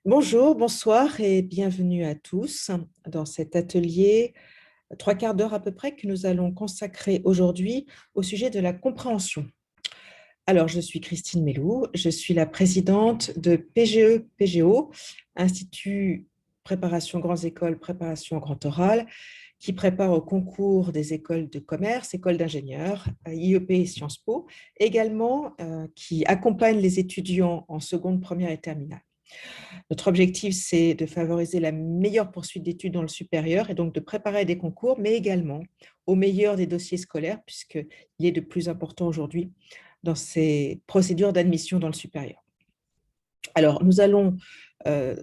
Bonjour, bonsoir et bienvenue à tous dans cet atelier, trois quarts d'heure à peu près, que nous allons consacrer aujourd'hui au sujet de la compréhension. Alors, je suis Christine Mélou, je suis la présidente de PGE-PGO, Institut Préparation Grandes Écoles, Préparation Grand Oral, qui prépare au concours des écoles de commerce, écoles d'ingénieurs, IEP et Sciences Po, également qui accompagne les étudiants en seconde, première et terminale. Notre objectif, c'est de favoriser la meilleure poursuite d'études dans le supérieur et donc de préparer des concours, mais également au meilleur des dossiers scolaires, puisqu'il est de plus important aujourd'hui dans ces procédures d'admission dans le supérieur. Alors, nous allons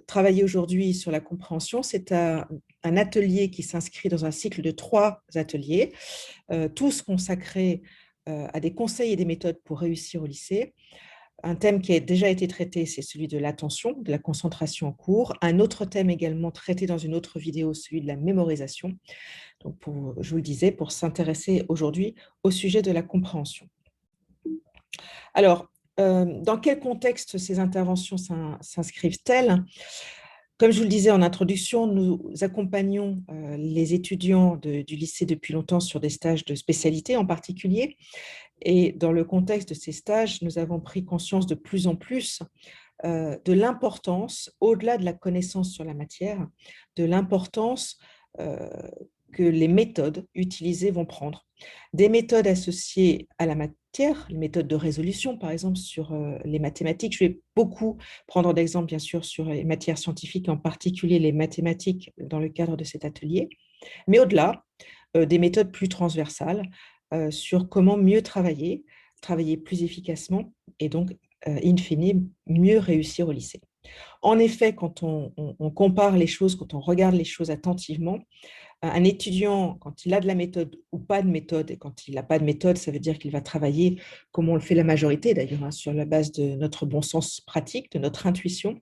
travailler aujourd'hui sur la compréhension. C'est un atelier qui s'inscrit dans un cycle de 3 ateliers, tous consacrés à des conseils et des méthodes pour réussir au lycée. Un thème qui a déjà été traité, c'est celui de l'attention, de la concentration en cours. Un autre thème également traité dans une autre vidéo, celui de la mémorisation. Donc, je vous le disais, pour s'intéresser aujourd'hui au sujet de la compréhension. Alors, dans quel contexte ces interventions s'inscrivent-elles? Comme je vous le disais en introduction, nous accompagnons les étudiants du lycée depuis longtemps sur des stages de spécialité en particulier. Et dans le contexte de ces stages, nous avons pris conscience de plus en plus de l'importance, au-delà de la connaissance sur la matière, de l'importance que les méthodes utilisées vont prendre. Des méthodes associées à la matière, les méthodes de résolution, par exemple, sur les mathématiques. Je vais beaucoup prendre d'exemples, bien sûr, sur les matières scientifiques, en particulier les mathématiques dans le cadre de cet atelier. Mais au-delà, des méthodes plus transversales sur comment mieux travailler, travailler plus efficacement et donc, in fine, mieux réussir au lycée. En effet, quand on compare les choses, quand on regarde les choses attentivement, un étudiant, quand il a de la méthode ou pas de méthode, et quand il n'a pas de méthode, ça veut dire qu'il va travailler comme on le fait la majorité d'ailleurs, hein, sur la base de notre bon sens pratique, de notre intuition,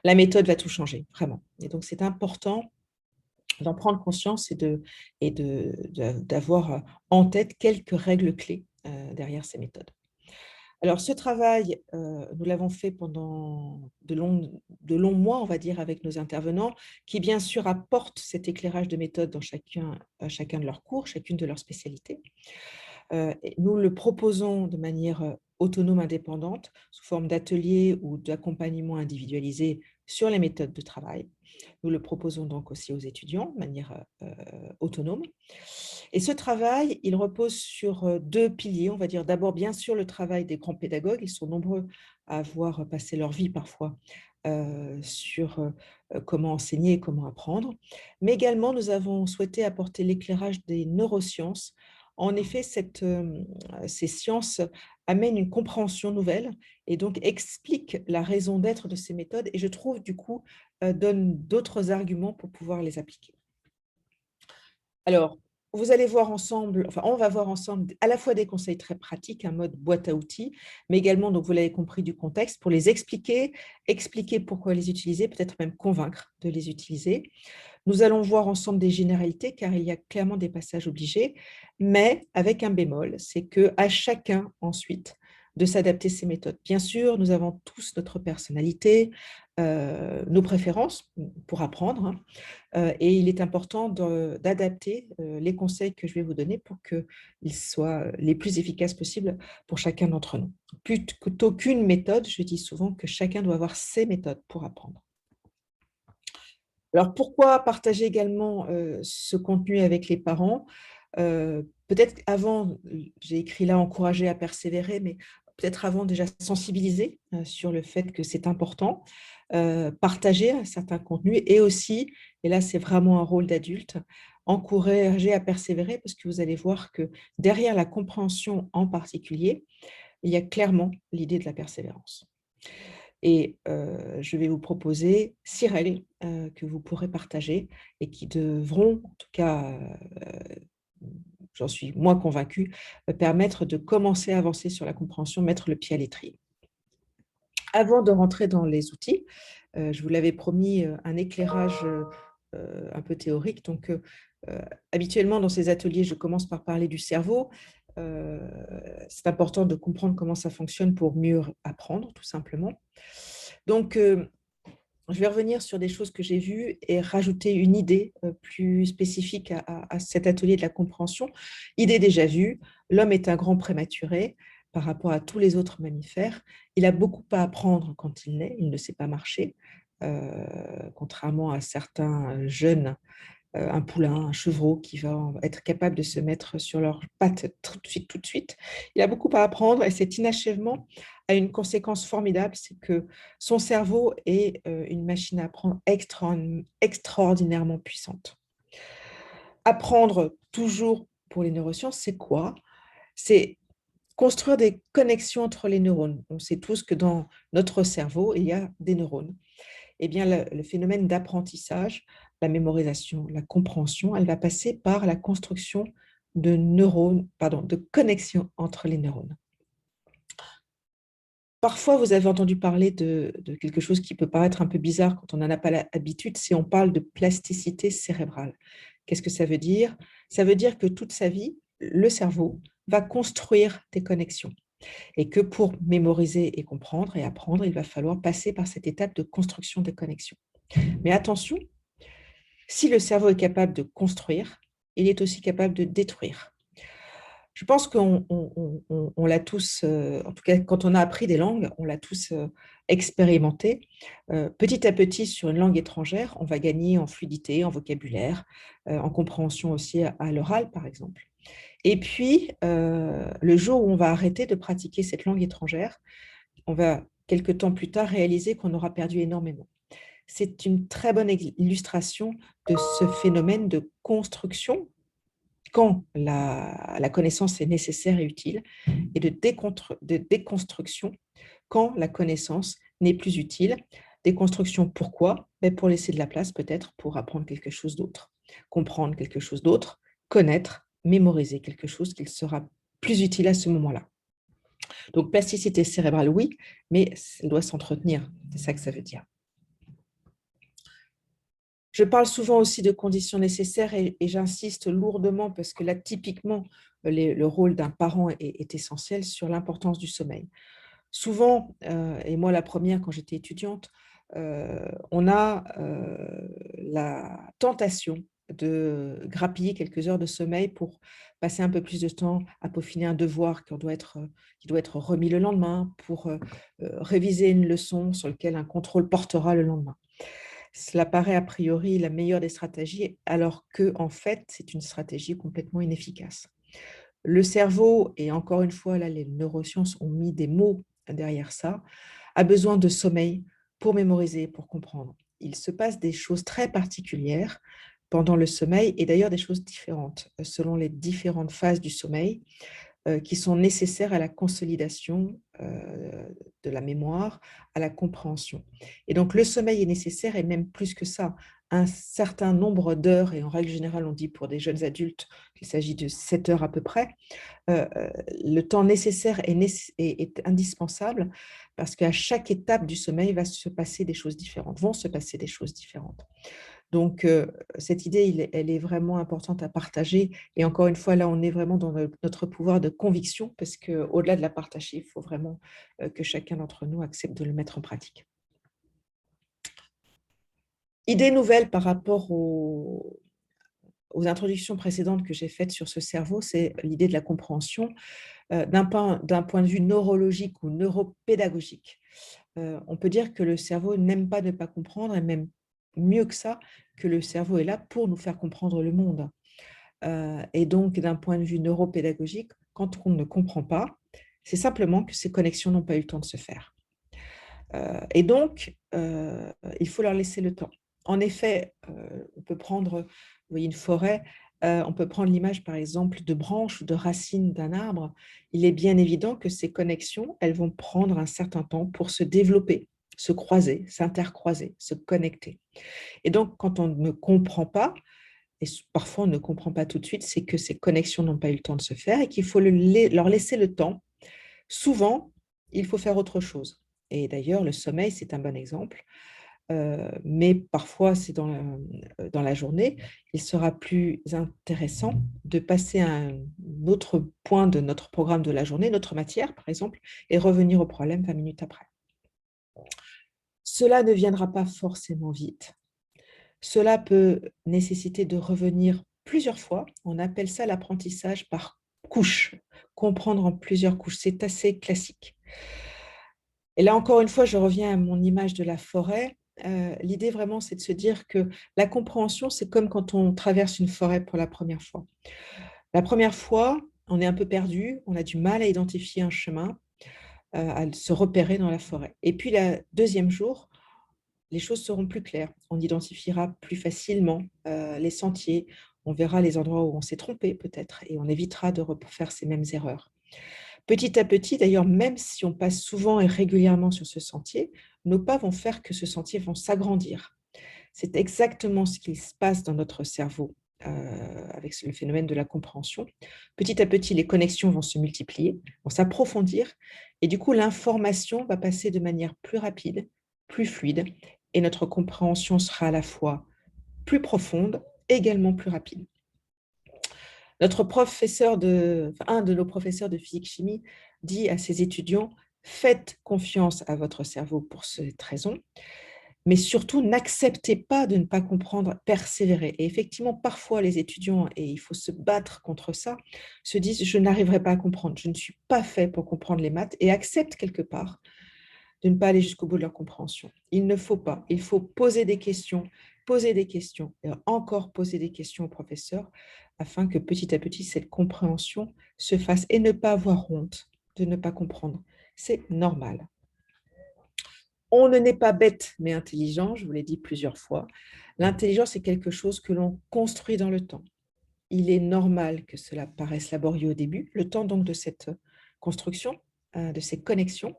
la méthode va tout changer, vraiment. Et donc, c'est important d'en prendre conscience et d'avoir en tête quelques règles clés derrière ces méthodes. Alors, ce travail, nous l'avons fait pendant de longs mois, on va dire, avec nos intervenants, qui bien sûr apportent cet éclairage de méthode dans chacun de leurs cours, chacune de leurs spécialités. Nous le proposons de manière autonome, indépendante, sous forme d'ateliers ou d'accompagnement individualisé sur les méthodes de travail. Nous le proposons donc aussi aux étudiants de manière autonome. Et ce travail, il repose sur 2 piliers, on va dire. D'abord, bien sûr, le travail des grands pédagogues. Ils sont nombreux à avoir passé leur vie parfois sur comment enseigner et comment apprendre. Mais également, nous avons souhaité apporter l'éclairage des neurosciences. En effet, ces sciences amènent une compréhension nouvelle et donc expliquent la raison d'être de ces méthodes et je trouve du coup donnent d'autres arguments pour pouvoir les appliquer. Alors, vous allez voir ensemble, enfin, on va voir ensemble à la fois des conseils très pratiques, un mode boîte à outils, mais également, donc vous l'avez compris, du contexte pour les expliquer, expliquer pourquoi les utiliser, peut-être même convaincre de les utiliser. Nous allons voir ensemble des généralités, car il y a clairement des passages obligés, mais avec un bémol, c'est qu'à chacun ensuite de s'adapter ces méthodes. Bien sûr, nous avons tous notre personnalité, nos préférences pour apprendre, hein, et il est important d'adapter les conseils que je vais vous donner pour qu'ils soient les plus efficaces possibles pour chacun d'entre nous. Plutôt qu'une méthode, je dis souvent que chacun doit avoir ses méthodes pour apprendre. Alors, pourquoi partager également ce contenu avec les parents? Peut-être avant, j'ai écrit là encourager à persévérer, mais peut-être avant déjà sensibiliser sur le fait que c'est important, partager un certain contenu et aussi, et là c'est vraiment un rôle d'adulte, encourager à persévérer parce que vous allez voir que derrière la compréhension en particulier, il y a clairement l'idée de la persévérance. Et je vais vous proposer 6 règles que vous pourrez partager et qui devront, en tout cas, j'en suis moins convaincue, permettre de commencer à avancer sur la compréhension, mettre le pied à l'étrier. Avant de rentrer dans les outils, je vous l'avais promis, un éclairage un peu théorique. Donc, habituellement, dans ces ateliers, je commence par parler du cerveau. C'est important de comprendre comment ça fonctionne pour mieux apprendre, tout simplement. Donc, je vais revenir sur des choses que j'ai vues et rajouter une idée plus spécifique à cet atelier de la compréhension. Idée déjà vue, l'homme est un grand prématuré par rapport à tous les autres mammifères. Il a beaucoup à apprendre quand il naît, il ne sait pas marcher, contrairement à certains jeunes, un poulain, un chevreau qui va être capable de se mettre sur leurs pattes tout de suite, tout de suite. Il a beaucoup à apprendre et cet inachèvement a une conséquence formidable, c'est que son cerveau est une machine à apprendre extraordinairement puissante. Apprendre toujours pour les neurosciences, c'est quoi? C'est construire des connexions entre les neurones. On sait tous que dans notre cerveau, il y a des neurones. Eh bien, le phénomène d'apprentissage, la mémorisation, la compréhension, elle va passer par la construction de neurones, pardon, de connexions entre les neurones. Parfois, vous avez entendu parler de quelque chose qui peut paraître un peu bizarre quand on n'en a pas l'habitude, c'est on parle de plasticité cérébrale. Qu'est-ce que ça veut dire? Ça veut dire que toute sa vie, le cerveau va construire des connexions et que pour mémoriser et comprendre et apprendre, il va falloir passer par cette étape de construction des connexions. Mais attention, si le cerveau est capable de construire, il est aussi capable de détruire. Je pense qu'on l'a tous, en tout cas quand on a appris des langues, on l'a tous expérimenté. Petit à petit, sur une langue étrangère, on va gagner en fluidité, en vocabulaire, en compréhension aussi à l'oral, par exemple. Et puis, le jour où on va arrêter de pratiquer cette langue étrangère, on va, quelque temps plus tard, réaliser qu'on aura perdu énormément. C'est une très bonne illustration de ce phénomène de construction quand la connaissance est nécessaire et utile, et de déconstruction quand la connaissance n'est plus utile. Déconstruction, pourquoi? Pour laisser de la place peut-être pour apprendre quelque chose d'autre, comprendre quelque chose d'autre, connaître, mémoriser quelque chose qui sera plus utile à ce moment-là. Donc, plasticité cérébrale, oui, mais elle doit s'entretenir. C'est ça que ça veut dire. Je parle souvent aussi de conditions nécessaires et j'insiste lourdement parce que là, typiquement, le rôle d'un parent est essentiel sur l'importance du sommeil. Souvent, et moi la première quand j'étais étudiante, on a la tentation de grappiller quelques heures de sommeil pour passer un peu plus de temps à peaufiner un devoir qui doit être remis le lendemain, pour réviser une leçon sur laquelle un contrôle portera le lendemain. Cela paraît a priori la meilleure des stratégies, alors que en fait, c'est une stratégie complètement inefficace. Le cerveau, et encore une fois, là, les neurosciences ont mis des mots derrière ça, a besoin de sommeil pour mémoriser, pour comprendre. Il se passe des choses très particulières pendant le sommeil, et d'ailleurs des choses différentes selon les différentes phases du sommeil qui sont nécessaires à la consolidation de la mémoire, à la compréhension. Et donc, le sommeil est nécessaire, et même plus que ça, un certain nombre d'heures, et en règle générale, on dit pour des jeunes adultes qu'il s'agit de 7 heures à peu près. Le temps nécessaire est indispensable parce qu'à chaque étape du sommeil va se passer des choses différentes, vont se passer des choses différentes. Donc, cette idée, elle est vraiment importante à partager. Et encore une fois, là, on est vraiment dans notre pouvoir de conviction parce qu'au-delà de la partager, il faut vraiment que chacun d'entre nous accepte de le mettre en pratique. Idée nouvelle par rapport aux introductions précédentes que j'ai faites sur ce cerveau, c'est l'idée de la compréhension d'un point de vue neurologique ou neuropédagogique. On peut dire que le cerveau n'aime pas ne pas comprendre, et même mieux que ça, que le cerveau est là pour nous faire comprendre le monde. Et donc, d'un point de vue neuropédagogique, quand on ne comprend pas, c'est simplement que ces connexions n'ont pas eu le temps de se faire. Et donc, il faut leur laisser le temps. En effet, on peut prendre, vous voyez, une forêt, on peut prendre l'image, par exemple, de branches ou de racines d'un arbre. Il est bien évident que ces connexions, elles vont prendre un certain temps pour se développer, se croiser, s'intercroiser, se connecter. Et donc, quand on ne comprend pas, et parfois on ne comprend pas tout de suite, c'est que ces connexions n'ont pas eu le temps de se faire et qu'il faut leur laisser le temps. Souvent, il faut faire autre chose. Et d'ailleurs, le sommeil, c'est un bon exemple. Mais parfois, c'est dans la journée. Il sera plus intéressant de passer à un autre point de notre programme de la journée, notre matière, par exemple, et revenir au problème 20 minutes après. Cela ne viendra pas forcément vite. Cela peut nécessiter de revenir plusieurs fois. On appelle ça l'apprentissage par couches, comprendre en plusieurs couches. C'est assez classique. Et là, encore une fois, je reviens à mon image de la forêt. L'idée vraiment, c'est de se dire que la compréhension, c'est comme quand on traverse une forêt pour la première fois. La première fois, on est un peu perdu, on a du mal à identifier un chemin, à se repérer dans la forêt. Et puis, le deuxième jour, les choses seront plus claires. On identifiera plus facilement les sentiers, on verra les endroits où on s'est trompé peut-être et on évitera de refaire ces mêmes erreurs. Petit à petit, d'ailleurs, même si on passe souvent et régulièrement sur ce sentier, nos pas vont faire que ce sentier vont s'agrandir. C'est exactement ce qui se passe dans notre cerveau avec le phénomène de la compréhension. Petit à petit, les connexions vont se multiplier, vont s'approfondir, et du coup, l'information va passer de manière plus rapide, plus fluide, et notre compréhension sera à la fois plus profonde, et également plus rapide. Un de nos professeurs de physique-chimie dit à ses étudiants, faites confiance à votre cerveau pour cette raison, mais surtout n'acceptez pas de ne pas comprendre, persévérez. Et effectivement, parfois les étudiants, et il faut se battre contre ça, se disent, je n'arriverai pas à comprendre, je ne suis pas fait pour comprendre les maths, et acceptent quelque part de ne pas aller jusqu'au bout de leur compréhension. Il ne faut pas, il faut poser des questions, et encore poser des questions au professeur, afin que petit à petit, cette compréhension se fasse, et ne pas avoir honte de ne pas comprendre. C'est normal. On ne n'est pas bête, mais intelligent, je vous l'ai dit plusieurs fois. L'intelligence est quelque chose que l'on construit dans le temps. Il est normal que cela paraisse laborieux au début, le temps donc de cette construction, de ces connexions.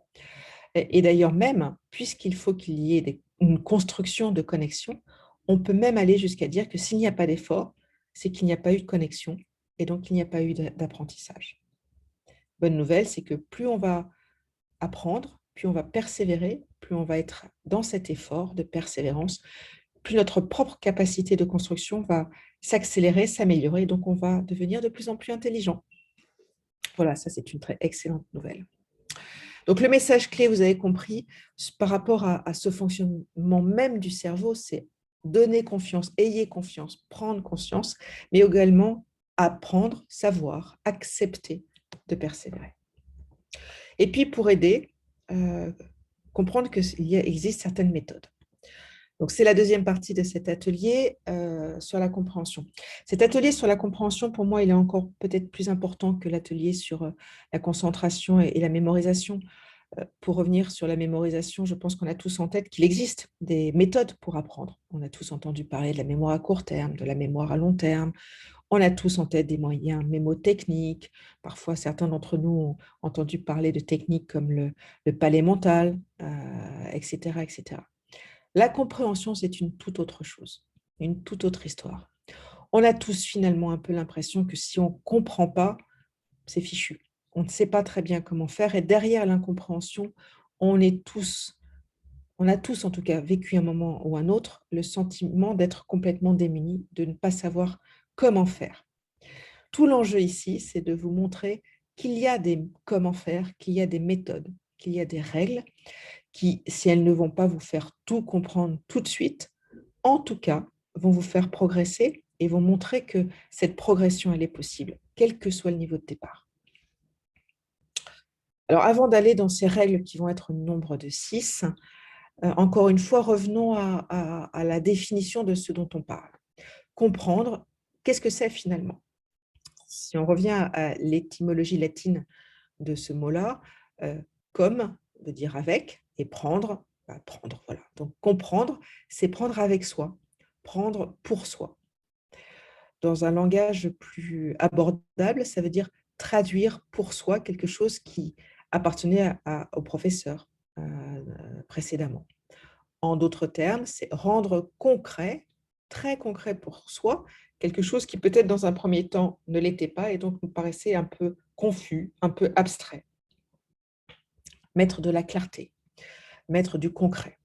Et d'ailleurs même, puisqu'il faut qu'il y ait une construction de connexion, on peut même aller jusqu'à dire que s'il n'y a pas d'effort, c'est qu'il n'y a pas eu de connexion et donc il n'y a pas eu d'apprentissage. Bonne nouvelle, c'est que plus on va apprendre, plus on va persévérer, plus on va être dans cet effort de persévérance, plus notre propre capacité de construction va s'accélérer, s'améliorer, donc on va devenir de plus en plus intelligent. Voilà, ça c'est une très excellente nouvelle. Donc le message clé, vous avez compris, par rapport à ce fonctionnement même du cerveau, c'est donner confiance, ayez confiance, prendre conscience, mais également apprendre, savoir, accepter de persévérer. Et puis pour aider, comprendre qu'il existe certaines méthodes. Donc, c'est la deuxième partie de cet atelier sur la compréhension. Cet atelier sur la compréhension, pour moi, il est encore peut-être plus important que l'atelier sur la concentration et la mémorisation. Pour revenir sur la mémorisation, je pense qu'on a tous en tête qu'il existe des méthodes pour apprendre. On a tous entendu parler de la mémoire à court terme, de la mémoire à long terme. On a tous en tête des moyens mémotechniques. Parfois, certains d'entre nous ont entendu parler de techniques comme le palais mental, etc., etc. La compréhension, c'est une toute autre chose, une toute autre histoire. On a tous finalement un peu l'impression que si on ne comprend pas, c'est fichu. On ne sait pas très bien comment faire et derrière l'incompréhension, on a tous en tout cas vécu un moment ou un autre le sentiment d'être complètement démunis, de ne pas savoir comment faire. Tout l'enjeu ici, c'est de vous montrer qu'il y a des comment faire, qu'il y a des méthodes, qu'il y a des règles qui, si elles ne vont pas vous faire tout comprendre tout de suite, en tout cas, vont vous faire progresser et vont montrer que cette progression, elle est possible, quel que soit le niveau de départ. Alors, avant d'aller dans ces règles qui vont être au nombre de 6, encore une fois, revenons à la définition de ce dont on parle. Comprendre, qu'est-ce que c'est finalement? Si on revient à l'étymologie latine de ce mot-là, comme veut dire avec, et prendre, prendre, voilà. Donc, comprendre, c'est prendre avec soi, prendre pour soi. Dans un langage plus abordable, ça veut dire traduire pour soi quelque chose qui appartenait au professeur précédemment. En d'autres termes, c'est rendre concret, très concret pour soi, quelque chose qui peut-être dans un premier temps ne l'était pas et donc nous paraissait un peu confus, un peu abstrait. Mettre de la clarté, mettre du concret.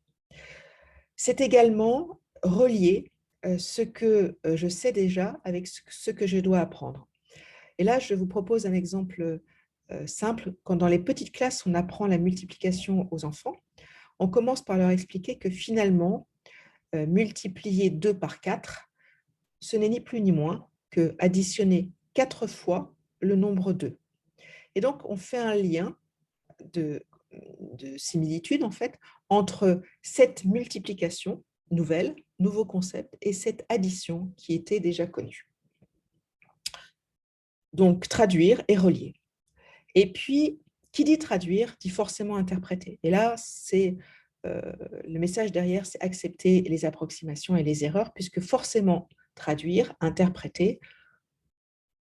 C'est également relier ce que je sais déjà avec ce que je dois apprendre. Et là, je vous propose un exemple simple. Quand dans les petites classes, on apprend la multiplication aux enfants, on commence par leur expliquer que finalement, multiplier 2 par 4, ce n'est ni plus ni moins que additionner 4 fois le nombre 2. Et donc, on fait un lien de, de similitude, en fait, entre cette multiplication nouvelle, nouveau concept, et cette addition qui était déjà connue. Donc, traduire et relier. Et puis, qui dit traduire, dit forcément interpréter. Et là, c'est le message derrière, c'est accepter les approximations et les erreurs, puisque forcément, traduire, interpréter,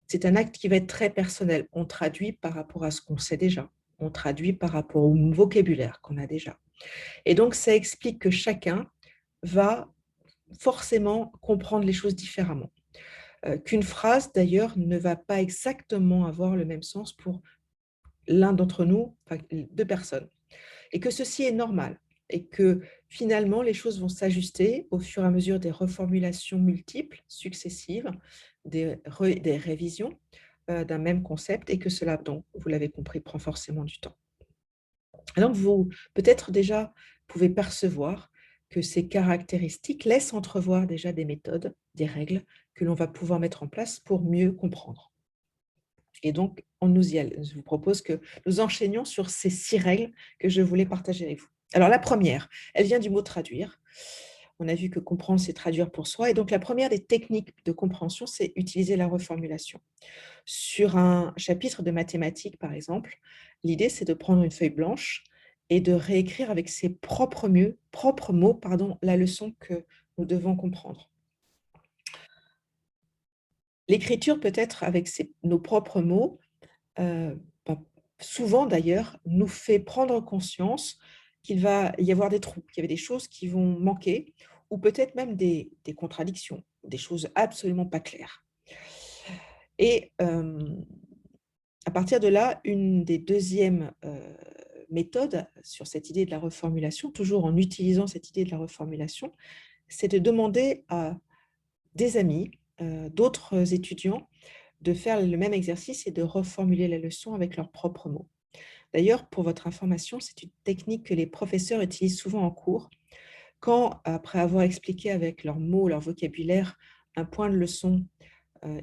c'est un acte qui va être très personnel. On traduit par rapport à ce qu'on sait déjà. On traduit par rapport au vocabulaire qu'on a déjà. Et donc, ça explique que chacun va forcément comprendre les choses différemment. Qu'une phrase, d'ailleurs, ne va pas exactement avoir le même sens pour l'un d'entre nous, enfin, 2 personnes. Et que ceci est normal. Et que finalement, les choses vont s'ajuster au fur et à mesure des reformulations multiples, successives, des révisions d'un même concept, et que cela, donc, vous l'avez compris, prend forcément du temps. Et donc, vous, peut-être déjà, pouvez percevoir que ces caractéristiques laissent entrevoir déjà des méthodes, des règles que l'on va pouvoir mettre en place pour mieux comprendre. Et donc, je vous propose que nous enchaînions sur ces 6 règles que je voulais partager avec vous. Alors, la première, elle vient du mot traduire. On a vu que comprendre, c'est traduire pour soi. Et donc, la première des techniques de compréhension, c'est utiliser la reformulation. Sur un chapitre de mathématiques, par exemple, l'idée, c'est de prendre une feuille blanche et de réécrire avec ses propres mots, la leçon que nous devons comprendre. L'écriture, peut-être avec nos propres mots, souvent d'ailleurs, nous fait prendre conscience qu'il va y avoir des trous, qu'il y avait des choses qui vont manquer, ou peut-être même des contradictions, des choses absolument pas claires. Et à partir de là, une des deuxièmes méthodes sur cette idée de la reformulation, toujours en utilisant cette idée de la reformulation, c'est de demander à des amis, d'autres étudiants, de faire le même exercice et de reformuler la leçon avec leurs propres mots. D'ailleurs, pour votre information, c'est une technique que les professeurs utilisent souvent en cours quand, après avoir expliqué avec leurs mots, leur vocabulaire, un point de leçon,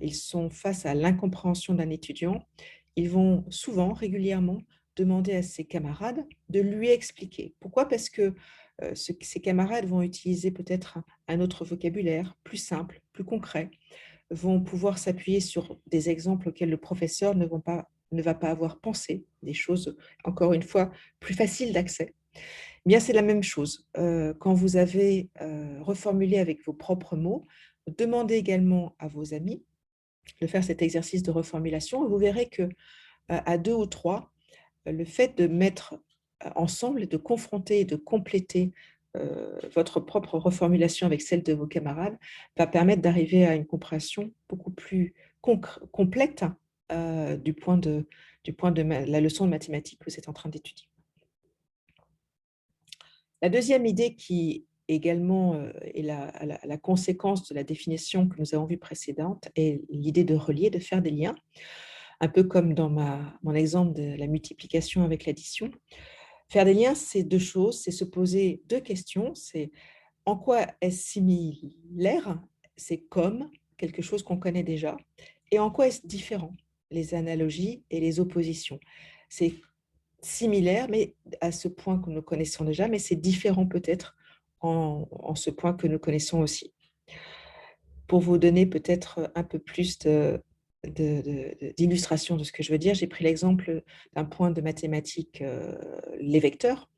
ils sont face à l'incompréhension d'un étudiant, ils vont souvent, régulièrement, demander à ses camarades de lui expliquer. Pourquoi? Parce que ses camarades vont utiliser peut-être un autre vocabulaire, plus simple, plus concret, vont pouvoir s'appuyer sur des exemples auxquels le professeur ne va pas avoir pensé, des choses, encore une fois, plus faciles d'accès. Eh bien, c'est la même chose. Quand vous avez reformulé avec vos propres mots, demandez également à vos amis de faire cet exercice de reformulation et vous verrez que à 2 ou 3, le fait de mettre ensemble et de confronter et de compléter votre propre reformulation avec celle de vos camarades va permettre d'arriver à une compréhension beaucoup plus complète du point de la leçon de mathématiques que vous êtes en train d'étudier. La deuxième idée qui également est la conséquence de la définition que nous avons vue précédente est l'idée de relier, de faire des liens, un peu comme dans mon exemple de la multiplication avec l'addition. Faire des liens, c'est 2 choses, c'est se poser 2 questions, c'est en quoi est-ce similaire? C'est comme quelque chose qu'on connaît déjà. Et en quoi est-ce différent? Les analogies et les oppositions. C'est similaire, mais à ce point que nous connaissons déjà, mais c'est différent peut-être en ce point que nous connaissons aussi. Pour vous donner peut-être un peu plus d'illustration de ce que je veux dire, j'ai pris l'exemple d'un point de mathématiques, les vecteurs.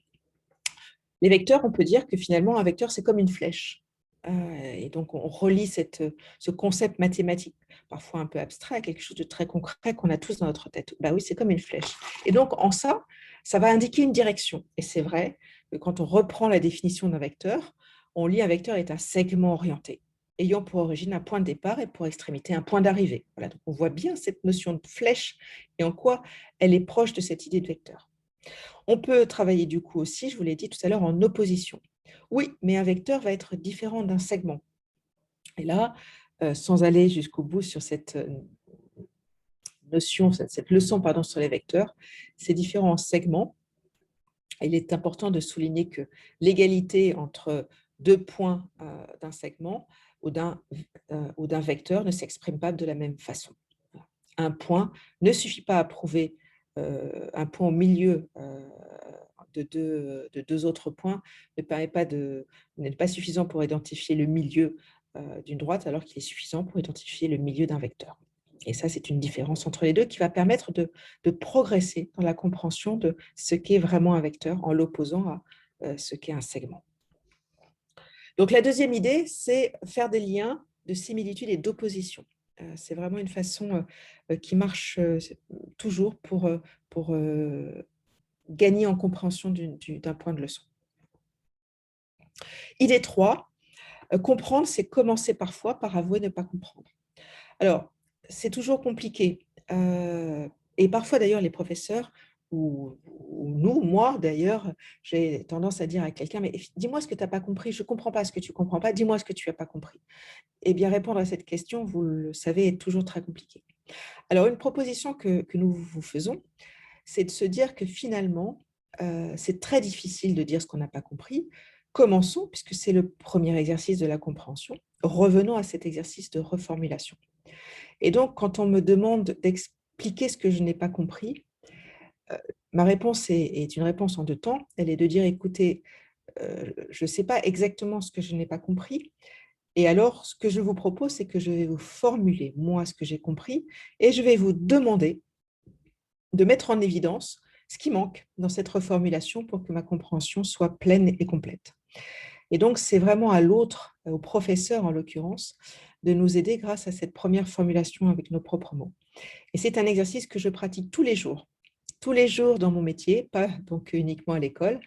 Les vecteurs, on peut dire que finalement, un vecteur, c'est comme une flèche. Et donc, on relie ce concept mathématique, parfois un peu abstrait, à quelque chose de très concret qu'on a tous dans notre tête. Bah oui, c'est comme une flèche. Et donc, en ça, ça va indiquer une direction. Et c'est vrai que quand on reprend la définition d'un vecteur, on lit un vecteur est un segment orienté, ayant pour origine un point de départ et pour extrémité un point d'arrivée. Voilà, donc on voit bien cette notion de flèche et en quoi elle est proche de cette idée de vecteur. On peut travailler du coup aussi, je vous l'ai dit tout à l'heure, en opposition. Oui, mais un vecteur va être différent d'un segment. Et là, sans aller jusqu'au bout sur cette notion, cette leçon sur les vecteurs, c'est différent en segments. il est important de souligner que l'égalité entre deux points d'un segment ou d'un vecteur ne s'exprime pas de la même façon. Un point ne suffit pas à prouver un point au milieu de deux autres points n'est pas suffisant pour identifier le milieu d'une droite, alors qu'il est suffisant pour identifier le milieu d'un vecteur. Et ça, c'est une différence entre les deux qui va permettre de progresser dans la compréhension de ce qu'est vraiment un vecteur en l'opposant à ce qu'est un segment. Donc, la deuxième idée, c'est faire des liens de similitude et d'opposition. C'est vraiment une façon qui marche toujours pour gagner en compréhension d'un point de leçon. Idée 3, comprendre, c'est commencer parfois par avouer ne pas comprendre. Alors, c'est toujours compliqué. Et parfois, d'ailleurs, les professeurs, ou nous, moi d'ailleurs, j'ai tendance à dire à quelqu'un, mais dis-moi ce que tu n'as pas compris, je ne comprends pas ce que tu ne comprends pas, dis-moi ce que tu n'as pas compris. Eh bien, répondre à cette question, vous le savez, est toujours très compliqué. Alors, une proposition que nous vous faisons, c'est de se dire que finalement, c'est très difficile de dire ce qu'on n'a pas compris. Commençons, puisque c'est le premier exercice de la compréhension, revenons à cet exercice de reformulation. Et donc, quand on me demande d'expliquer ce que je n'ai pas compris, ma réponse est une réponse en deux temps. Elle est de dire, écoutez, je ne sais pas exactement ce que je n'ai pas compris. Et alors, ce que je vous propose, c'est que je vais vous formuler, moi, ce que j'ai compris, et je vais vous demander de mettre en évidence ce qui manque dans cette reformulation pour que ma compréhension soit pleine et complète. Et donc, c'est vraiment à l'autre, au professeur en l'occurrence, de nous aider grâce à cette première formulation avec nos propres mots. Et c'est un exercice que je pratique tous les jours dans mon métier, pas donc uniquement à l'école.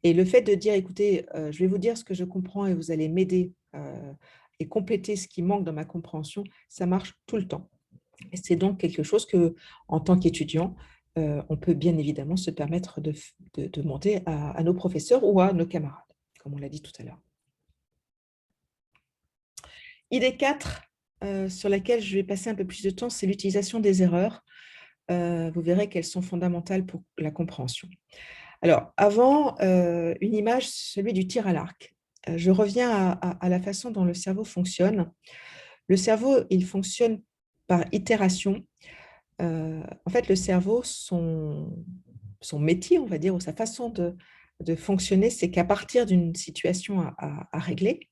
Et le fait de dire, écoutez, je vais vous dire ce que je comprends et vous allez m'aider et compléter ce qui manque dans ma compréhension, ça marche tout le temps. Et c'est donc quelque chose que, en tant qu'étudiant, on peut bien évidemment se permettre de demander à nos professeurs ou à nos camarades, comme on l'a dit tout à l'heure. Idée 4, sur laquelle je vais passer un peu plus de temps, c'est l'utilisation des erreurs. Vous verrez qu'elles sont fondamentales pour la compréhension. Alors, avant, une image, celui du tir à l'arc. Je reviens à la façon dont le cerveau fonctionne. Le cerveau, il fonctionne par itération. En fait, le cerveau, son métier, on va dire, ou sa façon de fonctionner, c'est qu'à partir d'une situation à régler,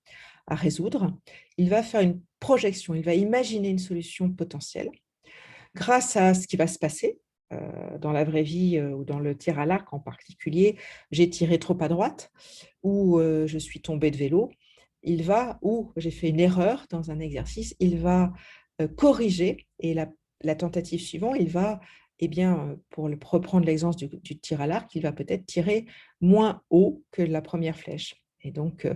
à résoudre, il va faire une projection, il va imaginer une solution potentielle. Grâce à ce qui va se passer dans la vraie vie ou dans le tir à l'arc en particulier, j'ai tiré trop à droite ou je suis tombée de vélo, ou j'ai fait une erreur dans un exercice, il va corriger et la tentative suivante, il va, eh bien, pour reprendre l'exemple du tir à l'arc, il va peut-être tirer moins haut que la première flèche. Et donc,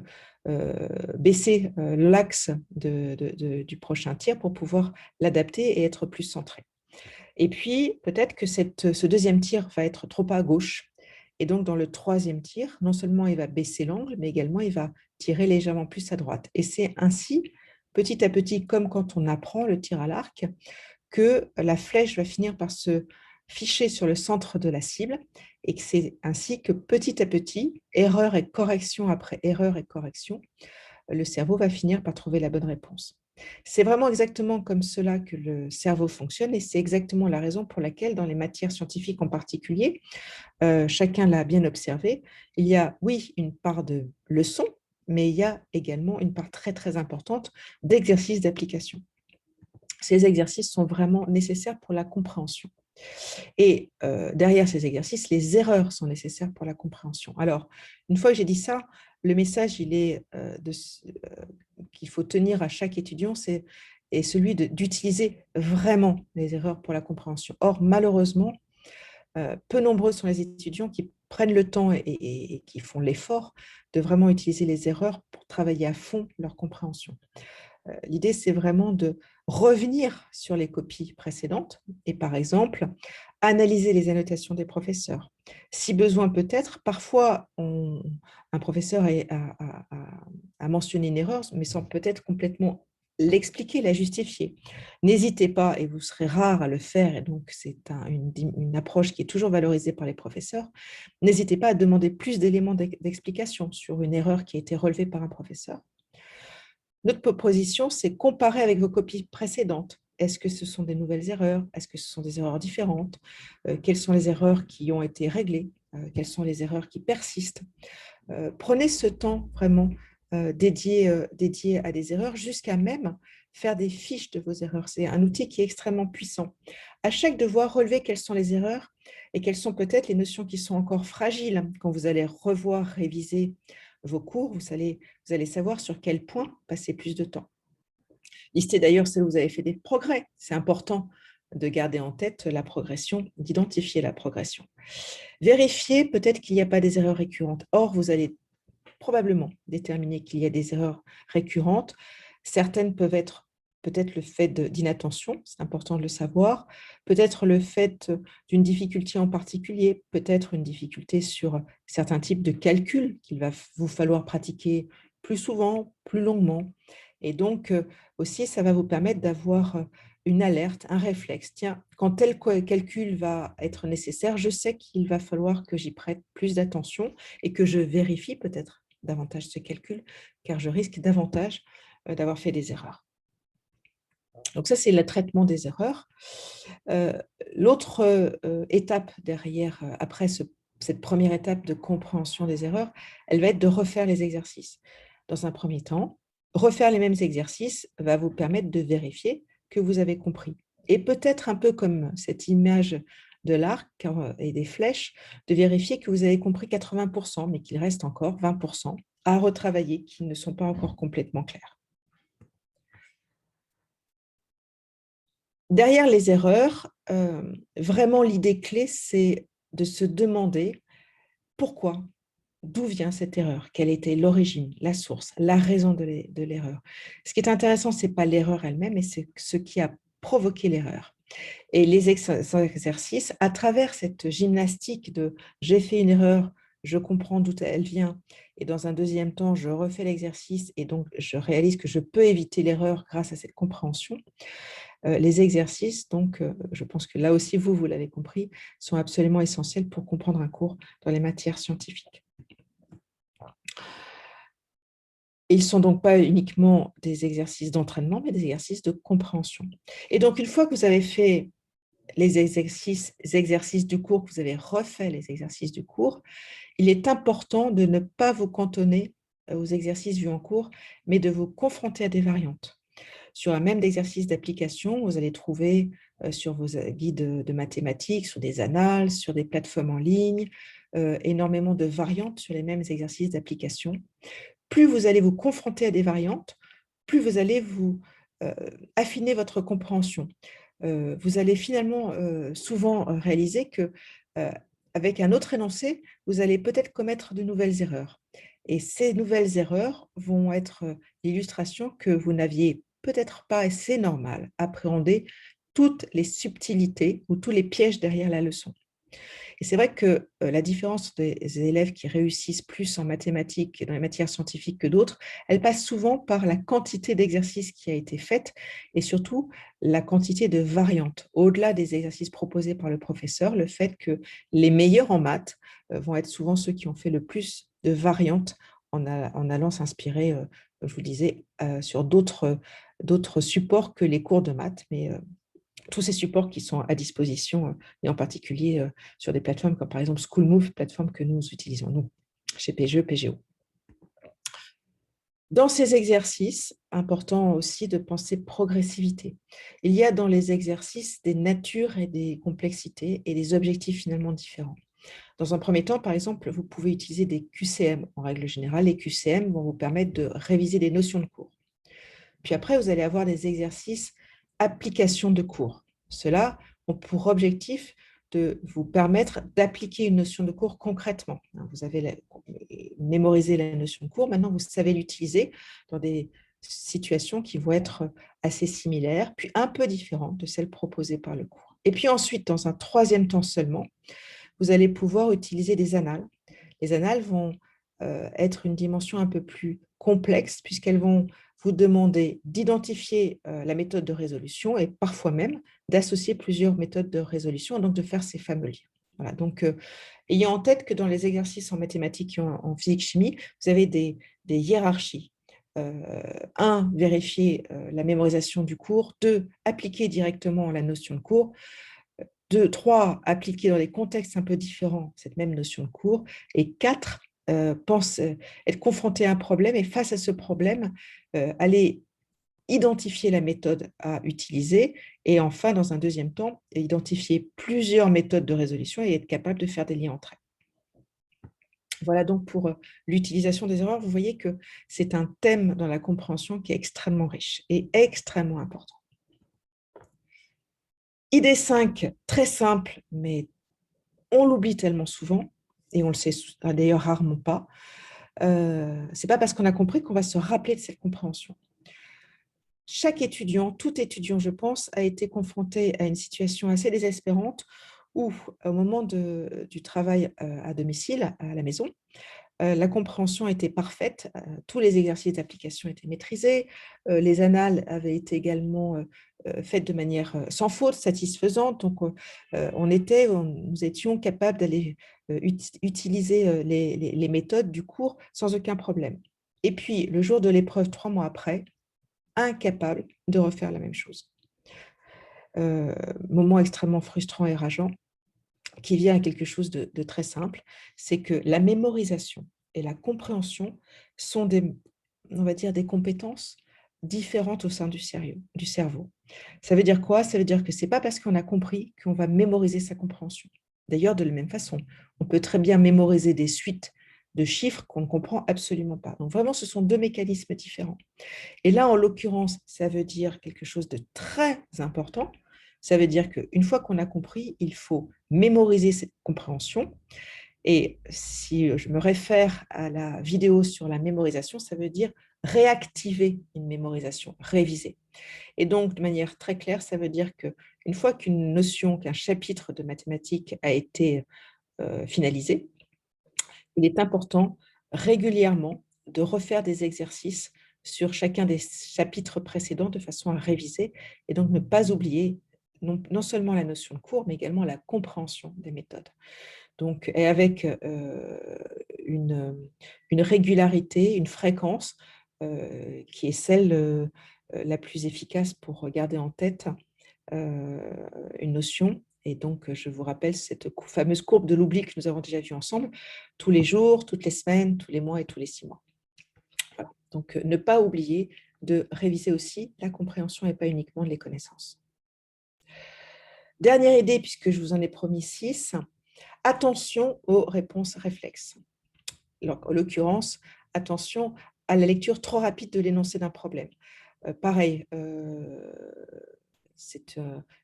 baisser l'axe du prochain tir pour pouvoir l'adapter et être plus centré. Et puis, peut-être que ce deuxième tir va être trop à gauche. Et donc, dans le troisième tir, non seulement il va baisser l'angle, mais également il va tirer légèrement plus à droite. Et c'est ainsi, petit à petit, comme quand on apprend le tir à l'arc, que la flèche va finir par se ficher sur le centre de la cible et que c'est ainsi que petit à petit, erreur et correction après erreur et correction, le cerveau va finir par trouver la bonne réponse. C'est vraiment exactement comme cela que le cerveau fonctionne et c'est exactement la raison pour laquelle dans les matières scientifiques en particulier, chacun l'a bien observé, il y a oui une part de leçon, mais il y a également une part très très importante d'exercices d'application. Ces exercices sont vraiment nécessaires pour la compréhension. Et derrière ces exercices, les erreurs sont nécessaires pour la compréhension. Alors, une fois que j'ai dit ça, le message qu'il faut tenir à chaque étudiant, est celui d'utiliser vraiment les erreurs pour la compréhension. Or, malheureusement, peu nombreux sont les étudiants qui prennent le temps et qui font l'effort de vraiment utiliser les erreurs pour travailler à fond leur compréhension. L'idée, c'est vraiment de revenir sur les copies précédentes et, par exemple, analyser les annotations des professeurs. Si besoin peut-être, parfois, un professeur a mentionné une erreur, mais sans peut-être complètement l'expliquer, la justifier. N'hésitez pas, et vous serez rare à le faire, et donc c'est une approche qui est toujours valorisée par les professeurs, n'hésitez pas à demander plus d'éléments d'explication sur une erreur qui a été relevée par un professeur. Notre proposition, c'est comparer avec vos copies précédentes. Est-ce que ce sont des nouvelles erreurs? Est-ce que ce sont des erreurs différentes? Quelles sont les erreurs qui ont été réglées? Quelles sont les erreurs qui persistent? Prenez ce temps vraiment dédié à des erreurs, jusqu'à même faire des fiches de vos erreurs. C'est un outil qui est extrêmement puissant. À chaque devoir, relevez quelles sont les erreurs et quelles sont peut-être les notions qui sont encore fragiles. Quand vous allez revoir, réviser vos cours, vous allez savoir sur quel point passer plus de temps. Listez d'ailleurs celles où vous avez fait des progrès. C'est important de garder en tête la progression, d'identifier la progression. Vérifiez peut-être qu'il n'y a pas des erreurs récurrentes. Or, vous allez probablement déterminer qu'il y a des erreurs récurrentes. Certaines peuvent être peut-être le fait d'inattention, c'est important de le savoir, peut-être le fait d'une difficulté en particulier, peut-être une difficulté sur certains types de calculs qu'il va vous falloir pratiquer plus souvent, plus longuement. Et donc, aussi, ça va vous permettre d'avoir une alerte, un réflexe. Tiens, quand tel calcul va être nécessaire, je sais qu'il va falloir que j'y prête plus d'attention et que je vérifie peut-être davantage ce calcul, car je risque davantage d'avoir fait des erreurs. Donc ça, c'est le traitement des erreurs. L'autre étape derrière, après cette première étape de compréhension des erreurs, elle va être de refaire les exercices. Dans un premier temps, refaire les mêmes exercices va vous permettre de vérifier que vous avez compris. Et peut-être un peu comme cette image de l'arc et des flèches, de vérifier que vous avez compris 80%, mais qu'il reste encore 20% à retravailler, qui ne sont pas encore complètement clairs. Derrière les erreurs, vraiment l'idée clé, c'est de se demander pourquoi, d'où vient cette erreur, quelle était l'origine, la source, la raison de l'erreur. Ce qui est intéressant, ce n'est pas l'erreur elle-même, mais c'est ce qui a provoqué l'erreur. Et les exercices, à travers cette gymnastique de j'ai fait une erreur, je comprends d'où elle vient, et dans un deuxième temps, je refais l'exercice et donc je réalise que je peux éviter l'erreur grâce à cette compréhension. Les exercices, donc, je pense que là aussi, vous l'avez compris, sont absolument essentiels pour comprendre un cours dans les matières scientifiques. Ils ne sont donc pas uniquement des exercices d'entraînement, mais des exercices de compréhension. Et donc, une fois que vous avez fait les exercices du cours, que vous avez refait les exercices du cours, il est important de ne pas vous cantonner aux exercices vus en cours, mais de vous confronter à des variantes. Sur un même exercice d'application, vous allez trouver sur vos guides de mathématiques, sur des annales, sur des plateformes en ligne, énormément de variantes sur les mêmes exercices d'application. Plus vous allez vous confronter à des variantes, plus vous allez vous affiner votre compréhension. Vous allez finalement souvent réaliser que avec un autre énoncé, vous allez peut-être commettre de nouvelles erreurs. Et ces nouvelles erreurs vont être l'illustration que vous n'aviez peut-être pas, et c'est normal, appréhendé toutes les subtilités ou tous les pièges derrière la leçon. Et c'est vrai que la différence des élèves qui réussissent plus en mathématiques et dans les matières scientifiques que d'autres, elle passe souvent par la quantité d'exercices qui a été faite et surtout la quantité de variantes. Au-delà des exercices proposés par le professeur, le fait que les meilleurs en maths vont être souvent ceux qui ont fait le plus de variantes en allant s'inspirer, je vous disais, sur d'autres supports que les cours de maths, mais tous ces supports qui sont à disposition, et en particulier sur des plateformes comme par exemple Schoolmove, plateforme que nous utilisons, nous, chez PGE, PGO. Dans ces exercices, important aussi de penser progressivité. Il y a dans les exercices des natures et des complexités et des objectifs finalement différents. Dans un premier temps, par exemple, vous pouvez utiliser des QCM. En règle générale, les QCM vont vous permettre de réviser des notions de cours. Puis après, vous allez avoir des exercices application de cours. Ceux-là ont pour objectif de vous permettre d'appliquer une notion de cours concrètement. Vous avez mémorisé la notion de cours, maintenant vous savez l'utiliser dans des situations qui vont être assez similaires, puis un peu différentes de celles proposées par le cours. Et puis ensuite, dans un troisième temps seulement, vous allez pouvoir utiliser des annales. Les annales vont être une dimension un peu plus complexe, puisqu'elles vont vous demander d'identifier la méthode de résolution et parfois même d'associer plusieurs méthodes de résolution, donc de faire ces fameux liens. Voilà, donc ayant en tête que dans les exercices en mathématiques et en physique-chimie, vous avez des hiérarchies. 1, vérifier la mémorisation du cours. 2, appliquer directement la notion de cours. 2, 3, appliquer dans des contextes un peu différents cette même notion de cours. Et 4, être confronté à un problème et face à ce problème, aller identifier la méthode à utiliser et enfin, dans un deuxième temps, identifier plusieurs méthodes de résolution et être capable de faire des liens entre elles. Voilà donc pour l'utilisation des erreurs. Vous voyez que c'est un thème dans la compréhension qui est extrêmement riche et extrêmement important. Idée 5, très simple, mais on l'oublie tellement souvent, et on le sait d'ailleurs rarement pas. C'est pas parce qu'on a compris qu'on va se rappeler de cette compréhension. Chaque étudiant, tout étudiant, je pense, a été confronté à une situation assez désespérante où, au moment du travail à domicile, à la maison, la compréhension était parfaite, tous les exercices d'application étaient maîtrisés, les annales avaient été également faites de manière sans faute, satisfaisante. Donc, nous étions capables d'aller utiliser les méthodes du cours sans aucun problème. Et puis, le jour de l'épreuve, 3 mois après, incapable de refaire la même chose. Moment extrêmement frustrant et rageant, qui vient à quelque chose de très simple, c'est que la mémorisation et la compréhension sont on va dire, des compétences différentes au sein du cerveau. Ça veut dire quoi? Ça veut dire que ce n'est pas parce qu'on a compris qu'on va mémoriser sa compréhension. D'ailleurs, de la même façon, on peut très bien mémoriser des suites de chiffres qu'on ne comprend absolument pas. Donc vraiment, ce sont 2 mécanismes différents. Et là, en l'occurrence, ça veut dire quelque chose de très important. Ça veut dire qu'une fois qu'on a compris, il faut mémoriser cette compréhension. Et si je me réfère à la vidéo sur la mémorisation, ça veut dire réactiver une mémorisation, réviser. Et donc, de manière très claire, ça veut dire qu'une fois qu'une notion, qu'un chapitre de mathématiques a été finalisé, il est important régulièrement de refaire des exercices sur chacun des chapitres précédents de façon à réviser et donc ne pas oublier non seulement la notion de cours, mais également la compréhension des méthodes. Donc, et avec une régularité, une fréquence qui est celle la plus efficace pour garder en tête une notion. Et donc, je vous rappelle cette fameuse courbe de l'oubli que nous avons déjà vue ensemble, tous les jours, toutes les semaines, tous les mois et tous les 6 mois. Voilà. Donc, ne pas oublier de réviser aussi la compréhension et pas uniquement les connaissances. Dernière idée, puisque je vous en ai promis 6, attention aux réponses réflexes. En l'occurrence, attention à la lecture trop rapide de l'énoncé d'un problème. Pareil, c'est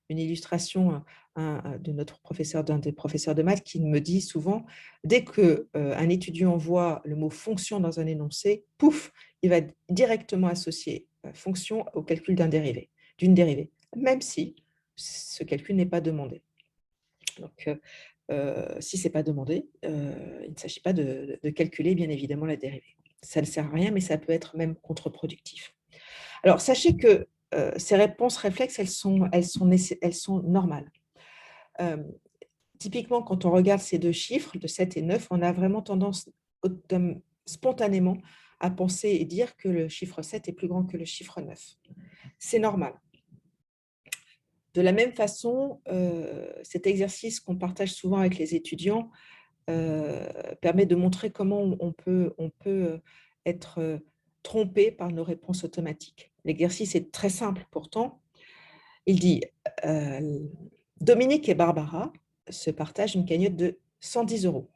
une illustration de notre professeur, d'un des professeurs de maths qui me dit souvent, dès qu'un étudiant voit le mot fonction dans un énoncé, pouf, il va directement associer fonction au calcul d'une dérivée, même si ce calcul n'est pas demandé. Donc, si ce n'est pas demandé, il ne s'agit pas de calculer bien évidemment la dérivée. Ça ne sert à rien, mais ça peut être même contre-productif. Alors, sachez que ces réponses réflexes, elles sont normales. Typiquement, quand on regarde ces 2 chiffres, de 7 et 9, on a vraiment tendance spontanément à penser et dire que le chiffre 7 est plus grand que le chiffre 9. C'est normal. De la même façon, cet exercice qu'on partage souvent avec les étudiants permet de montrer comment on peut être trompé par nos réponses automatiques. L'exercice est très simple pourtant. Il dit Dominique et Barbara se partagent une cagnotte de 110 €.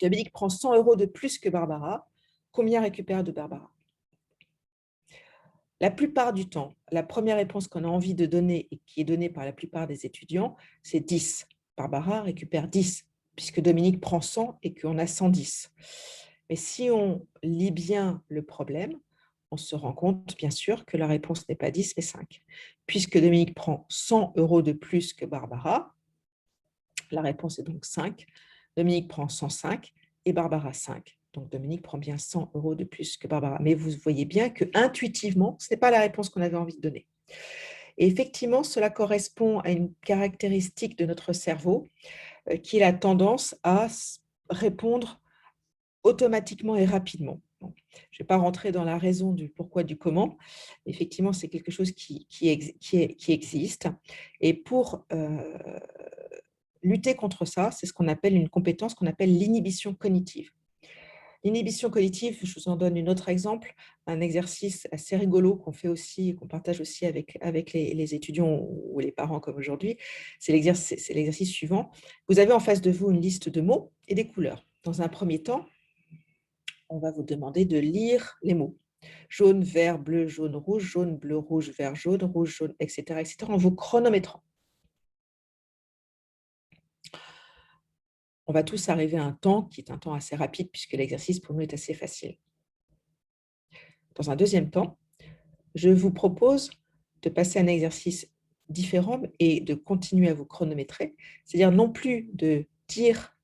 Dominique prend 100 € de plus que Barbara. Combien récupère de Barbara? La plupart du temps, la première réponse qu'on a envie de donner et qui est donnée par la plupart des étudiants, c'est 10. Barbara récupère 10, puisque Dominique prend 100 et qu'on a 110. Mais si on lit bien le problème, on se rend compte, bien sûr, que la réponse n'est pas 10, mais 5. Puisque Dominique prend 100 € de plus que Barbara, la réponse est donc 5. Dominique prend 105 et Barbara 5. Donc, Dominique prend bien 100 € de plus que Barbara. Mais vous voyez bien qu'intuitivement, ce n'est pas la réponse qu'on avait envie de donner. Et effectivement, cela correspond à une caractéristique de notre cerveau qui est la tendance à répondre automatiquement et rapidement. Bon, je ne vais pas rentrer dans la raison du pourquoi, du comment. Effectivement, c'est quelque chose qui existe. Et pour lutter contre ça, c'est ce qu'on appelle une compétence qu'on appelle l'inhibition cognitive. L'inhibition cognitive, je vous en donne un autre exemple, un exercice assez rigolo qu'on fait aussi, qu'on partage aussi avec les étudiants ou les parents comme aujourd'hui. C'est l'exercice suivant. Vous avez en face de vous une liste de mots et des couleurs. Dans un premier temps, on va vous demander de lire les mots. Jaune, vert, bleu, jaune, bleu, rouge, vert, jaune, rouge, jaune, etc., en vous chronométrant. On va tous arriver à un temps qui est un temps assez rapide puisque l'exercice pour nous est assez facile. Dans un deuxième temps, je vous propose de passer à un exercice différent et de continuer à vous chronométrer, c'est-à-dire non plus de dire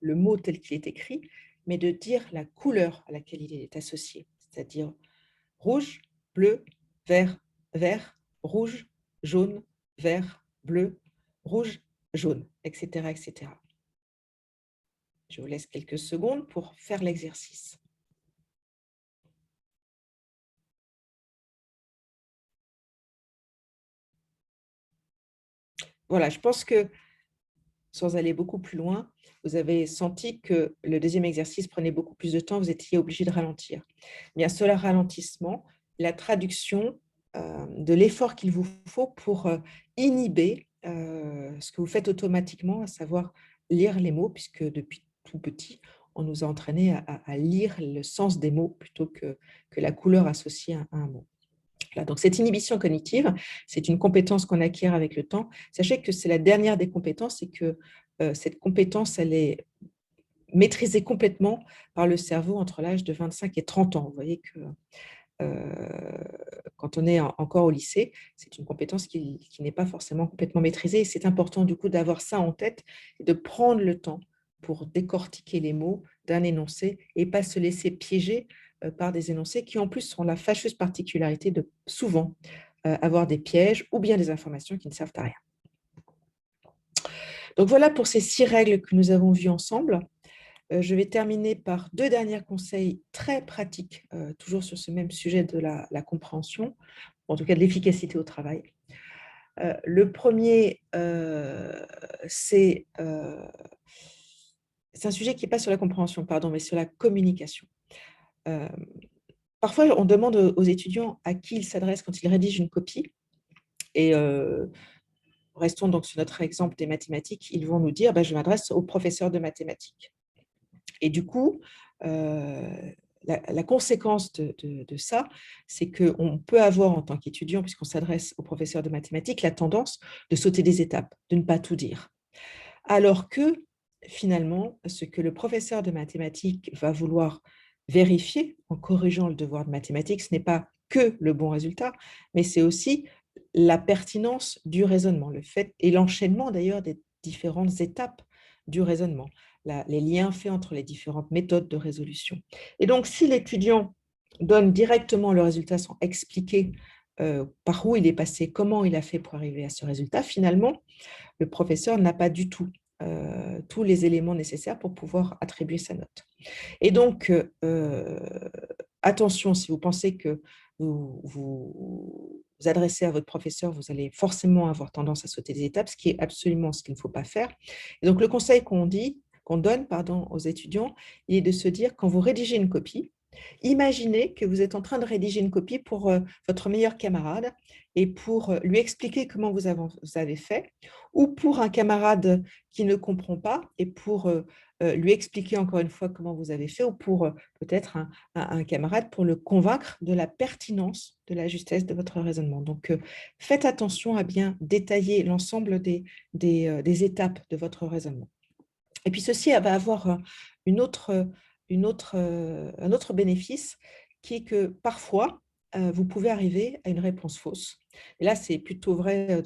le mot tel qu'il est écrit, mais de dire la couleur à laquelle il est associé, c'est-à-dire rouge, bleu, vert, vert, rouge, jaune, vert, bleu, rouge, jaune, etc., etc. Je vous laisse quelques secondes pour faire l'exercice. Voilà, je pense que, sans aller beaucoup plus loin, vous avez senti que le deuxième exercice prenait beaucoup plus de temps, vous étiez obligé de ralentir. Bien, ce ralentissement, la traduction de l'effort qu'il vous faut pour inhiber ce que vous faites automatiquement, à savoir lire les mots, puisque depuis tout petit, on nous a entraînés à lire le sens des mots plutôt que la couleur associée à un mot. Voilà, donc cette inhibition cognitive, c'est une compétence qu'on acquiert avec le temps. Sachez que c'est la dernière des compétences et que cette compétence, elle est maîtrisée complètement par le cerveau entre l'âge de 25 et 30 ans. Vous voyez que quand on est encore au lycée, c'est une compétence qui n'est pas forcément complètement maîtrisée. Et c'est important du coup d'avoir ça en tête et de prendre le temps pour décortiquer les mots d'un énoncé et pas se laisser piéger par des énoncés qui en plus ont la fâcheuse particularité de souvent avoir des pièges ou bien des informations qui ne servent à rien. Donc voilà pour ces 6 règles que nous avons vues ensemble. Je vais terminer par 2 derniers conseils très pratiques, toujours sur ce même sujet de la compréhension, en tout cas de l'efficacité au travail. Le premier, c'est un sujet qui n'est pas sur la compréhension, pardon, mais sur la communication. Parfois, on demande aux étudiants à qui ils s'adressent quand ils rédigent une copie et restons donc sur notre exemple des mathématiques, ils vont nous dire je m'adresse au professeur de mathématiques. Et du coup, la conséquence de ça, c'est qu'on peut avoir en tant qu'étudiant, puisqu'on s'adresse au professeur de mathématiques, la tendance de sauter des étapes, de ne pas tout dire. Alors que finalement, ce que le professeur de mathématiques va vouloir vérifier en corrigeant le devoir de mathématiques, ce n'est pas que le bon résultat, mais c'est aussi la pertinence du raisonnement, le fait et l'enchaînement d'ailleurs des différentes étapes du raisonnement, les liens faits entre les différentes méthodes de résolution. Et donc, si l'étudiant donne directement le résultat sans expliquer par où il est passé, comment il a fait pour arriver à ce résultat, finalement, le professeur n'a pas du tout tous les éléments nécessaires pour pouvoir attribuer sa note. Et donc, attention, si vous pensez que vous adressez à votre professeur, vous allez forcément avoir tendance à sauter des étapes, ce qui est absolument ce qu'il ne faut pas faire. Et donc, le conseil qu'on donne aux étudiants, il est de se dire, quand vous rédigez une copie, imaginez que vous êtes en train de rédiger une copie pour votre meilleur camarade et pour lui expliquer comment vous avez fait, ou pour un camarade qui ne comprend pas et pour lui expliquer encore une fois comment vous avez fait, ou pour peut-être un camarade pour le convaincre de la pertinence, de la justesse de votre raisonnement. Donc, faites attention à bien détailler l'ensemble des étapes de votre raisonnement. Et puis, ceci va avoir un autre bénéfice qui est que parfois, vous pouvez arriver à une réponse fausse. Et là, c'est plutôt vrai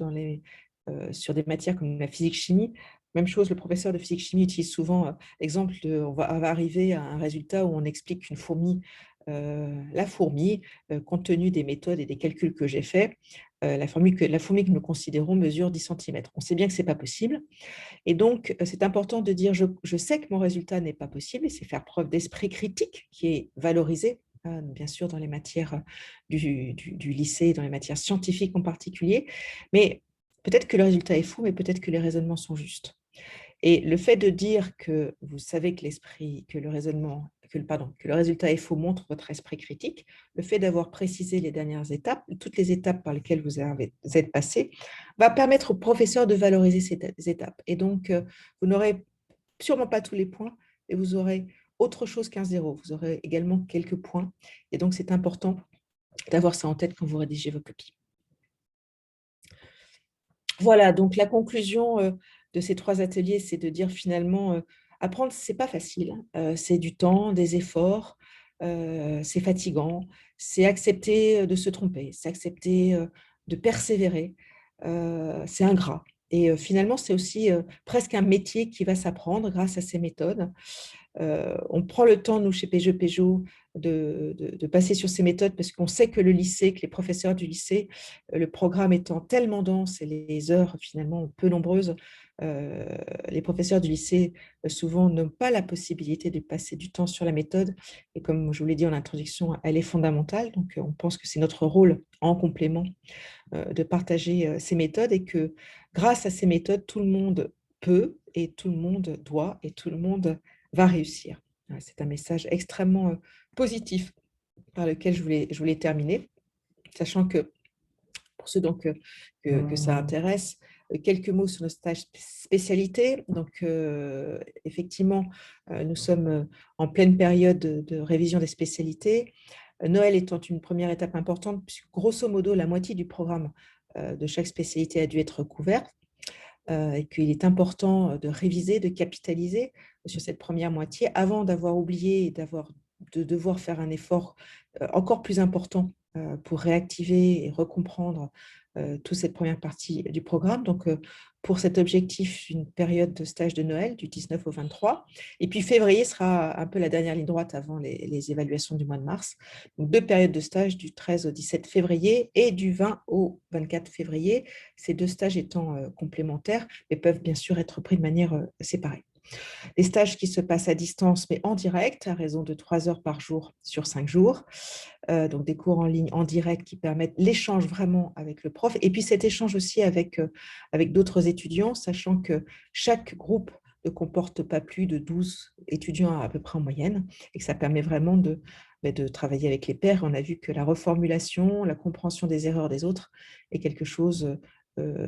sur des matières comme la physique-chimie. Même chose, le professeur de physique-chimie utilise souvent l'exemple de on va arriver à un résultat où on explique qu'une fourmi, la fourmi, compte tenu des méthodes et des calculs que j'ai faits, la fourmi que nous considérons mesure 10 centimètres. On sait bien que ce n'est pas possible. Et donc, c'est important de dire je sais que mon résultat n'est pas possible, et c'est faire preuve d'esprit critique qui est valorisé, bien sûr, dans les matières du lycée, dans les matières scientifiques en particulier. Mais peut-être que le résultat est faux, mais peut-être que les raisonnements sont justes. Et le fait de dire que vous savez que que le raisonnement, que le résultat est faux montre votre esprit critique, le fait d'avoir précisé les dernières étapes, toutes les étapes par lesquelles vous êtes passé, va permettre au professeur de valoriser ces étapes. Et donc, vous n'aurez sûrement pas tous les points, et vous aurez autre chose qu'un zéro. Vous aurez également quelques points. Et donc, c'est important d'avoir ça en tête quand vous rédigez vos copies. Voilà, donc la conclusion de ces 3 ateliers, c'est de dire finalement, apprendre, c'est pas facile, c'est du temps, des efforts, c'est fatigant, c'est accepter de se tromper, c'est accepter de persévérer, c'est ingrat. Et finalement, c'est aussi presque un métier qui va s'apprendre grâce à ces méthodes. On prend le temps, nous, chez PGE Peugeot, de passer sur ces méthodes parce qu'on sait que le lycée, que les professeurs du lycée, le programme étant tellement dense et les heures finalement peu nombreuses, les professeurs du lycée souvent n'ont pas la possibilité de passer du temps sur la méthode. Et comme je vous l'ai dit en introduction, elle est fondamentale. Donc, on pense que c'est notre rôle en complément de partager ces méthodes, et que grâce à ces méthodes, tout le monde peut et tout le monde doit et tout le monde va réussir. C'est un message extrêmement positif par lequel je voulais terminer, sachant que pour ceux donc, que ça intéresse, quelques mots sur nos stages spécialité. Donc, effectivement, nous sommes en pleine période de révision des spécialités. Noël étant une première étape importante, puisque grosso modo, la moitié du programme de chaque spécialité a dû être couverte, et qu'il est important de réviser, de capitaliser sur cette première moitié avant d'avoir oublié et de devoir faire un effort encore plus important pour réactiver et recomprendre toute cette première partie du programme. Donc, pour cet objectif, une période de stage de Noël du 19 au 23. Et puis, février sera un peu la dernière ligne droite avant les évaluations du mois de mars. Donc, 2 périodes de stage du 13 au 17 février et du 20 au 24 février. Ces 2 stages étant complémentaires, mais peuvent bien sûr être pris de manière séparée. Des stages qui se passent à distance, mais en direct, à raison de 3 heures par jour sur 5 jours. Donc, des cours en ligne, en direct, qui permettent l'échange vraiment avec le prof. Et puis, cet échange aussi avec d'autres étudiants, sachant que chaque groupe ne comporte pas plus de 12 étudiants à peu près en moyenne, et que ça permet vraiment de travailler avec les pairs. On a vu que la reformulation, la compréhension des erreurs des autres est quelque chose,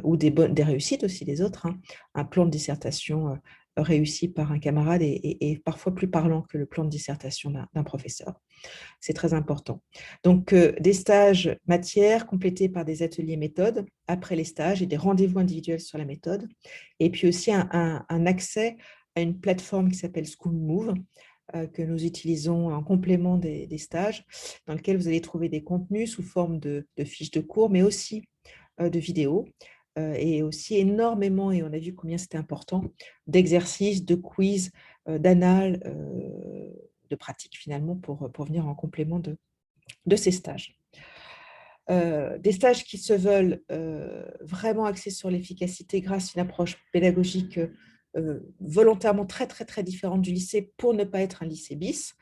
ou des réussites aussi des autres. Un plan de dissertation réussi par un camarade est parfois plus parlant que le plan de dissertation d'un professeur. C'est très important. Donc, des stages matières complétés par des ateliers méthodes après les stages et des rendez-vous individuels sur la méthode. Et puis aussi un accès à une plateforme qui s'appelle School Move, que nous utilisons en complément des stages, dans lequel vous allez trouver des contenus sous forme de fiches de cours, mais aussi de vidéos, et aussi énormément, et on a vu combien c'était important, d'exercices, de quiz, d'annales, de pratiques finalement pour venir en complément de ces stages. Des stages qui se veulent vraiment axés sur l'efficacité grâce à une approche pédagogique volontairement très, très, très différente du lycée pour ne pas être un lycée bis,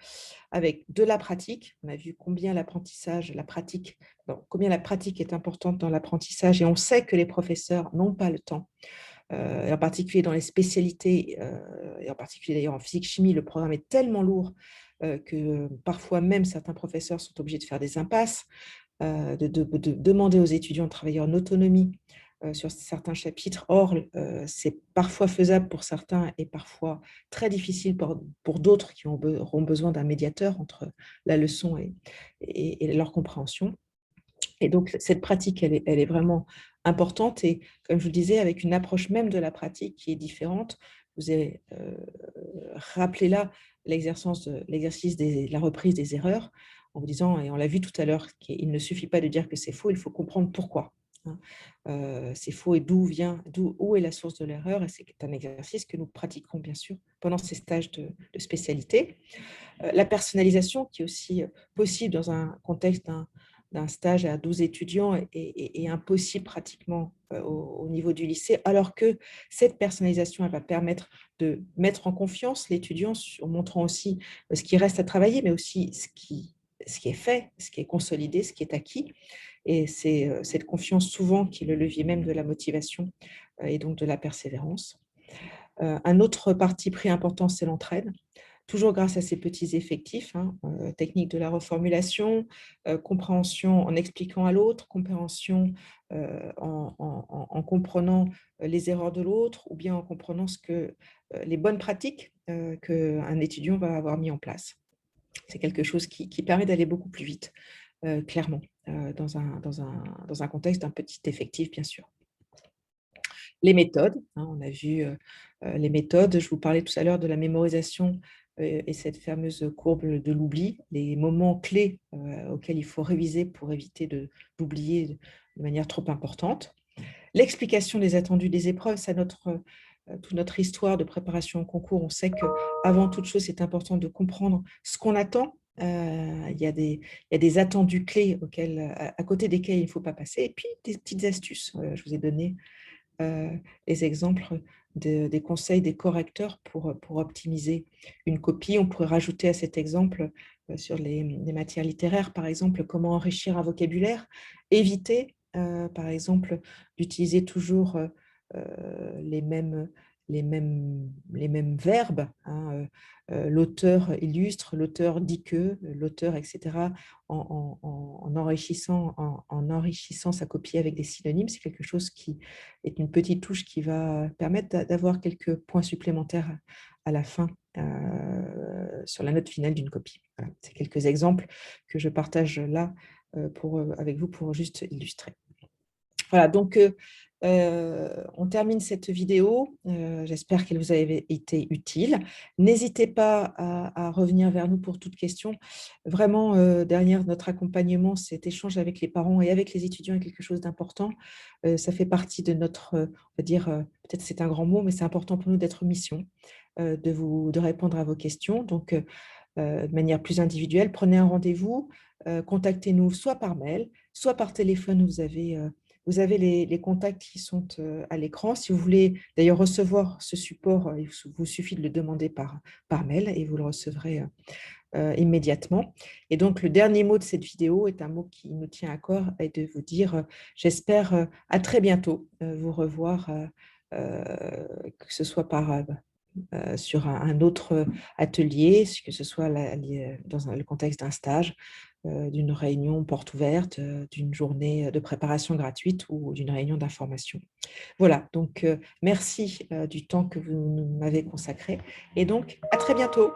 avec de la pratique. On a vu combien combien la pratique est importante dans l'apprentissage, et on sait que les professeurs n'ont pas le temps. Et en particulier dans les spécialités, et en particulier d'ailleurs en physique-chimie, le programme est tellement lourd que parfois même certains professeurs sont obligés de faire des impasses, de demander aux étudiants de travailler en autonomie sur certains chapitres. Or, c'est parfois faisable pour certains et parfois très difficile pour d'autres qui auront besoin d'un médiateur entre la leçon et leur compréhension. Et donc, cette pratique, elle est vraiment importante. Et comme je vous le disais, avec une approche même de la pratique qui est différente, vous avez rappelé là l'exercice de la reprise des erreurs, en vous disant, et on l'a vu tout à l'heure, qu'il ne suffit pas de dire que c'est faux, il faut comprendre pourquoi. hein. C'est faux et où est la source de l'erreur? Et c'est un exercice que nous pratiquons bien sûr pendant ces stages de spécialité. La personnalisation qui est aussi possible dans un contexte d'un stage à 12 étudiants est impossible pratiquement au niveau du lycée, alors que cette personnalisation, elle va permettre de mettre en confiance l'étudiant en montrant aussi ce qui reste à travailler, mais aussi ce qui est fait, ce qui est consolidé, ce qui est acquis. Et c'est cette confiance souvent qui est le levier même de la motivation et donc de la persévérance. Un autre parti pris important, c'est l'entraide. Toujours grâce à ces petits effectifs, hein, technique de la reformulation, compréhension en expliquant à l'autre, compréhension en comprenant les erreurs de l'autre ou bien en comprenant les bonnes pratiques qu'un étudiant va avoir mis en place. C'est quelque chose qui permet d'aller beaucoup plus vite, clairement, dans un contexte d'un petit effectif, bien sûr. Les méthodes, hein, on a vu les méthodes. Je vous parlais tout à l'heure de la mémorisation et cette fameuse courbe de l'oubli, les moments clés auxquels il faut réviser pour éviter d'oublier de manière trop importante. L'explication des attendus des épreuves, c'est toute notre histoire de préparation au concours. On sait qu'avant toute chose, c'est important de comprendre ce qu'on attend. Il y a des attendus clés à côté desquels il ne faut pas passer. Et puis, des petites astuces. Je vous ai donné les exemples des conseils des correcteurs pour optimiser une copie. On pourrait rajouter à cet exemple sur les matières littéraires, par exemple, comment enrichir un vocabulaire, éviter, par exemple, d'utiliser toujours les mêmes, les mêmes verbes, hein, l'auteur illustre, l'auteur dit que, l'auteur, etc., en enrichissant sa copie avec des synonymes. C'est quelque chose qui est une petite touche qui va permettre d'avoir quelques points supplémentaires à la fin sur la note finale d'une copie. Voilà. C'est quelques exemples que je partage là avec vous pour juste illustrer. Voilà, donc on termine cette vidéo. J'espère qu'elle vous a été utile. N'hésitez pas à revenir vers nous pour toute question. Vraiment, derrière notre accompagnement, cet échange avec les parents et avec les étudiants est quelque chose d'important. Ça fait partie de notre, on va dire, peut-être c'est un grand mot, mais c'est important pour nous d'être mission, de répondre à vos questions. Donc, de manière plus individuelle, prenez un rendez-vous, contactez-nous soit par mail, soit par téléphone. Vous avez les contacts qui sont à l'écran. Si vous voulez d'ailleurs recevoir ce support, il vous suffit de le demander par mail et vous le recevrez immédiatement. Et donc, le dernier mot de cette vidéo est un mot qui nous tient à cœur et de vous dire, j'espère à très bientôt vous revoir, que ce soit sur un autre atelier, que ce soit dans le contexte d'un stage, d'une réunion porte ouverte, d'une journée de préparation gratuite ou d'une réunion d'information. Voilà, donc merci du temps que vous m'avez consacré et donc à très bientôt.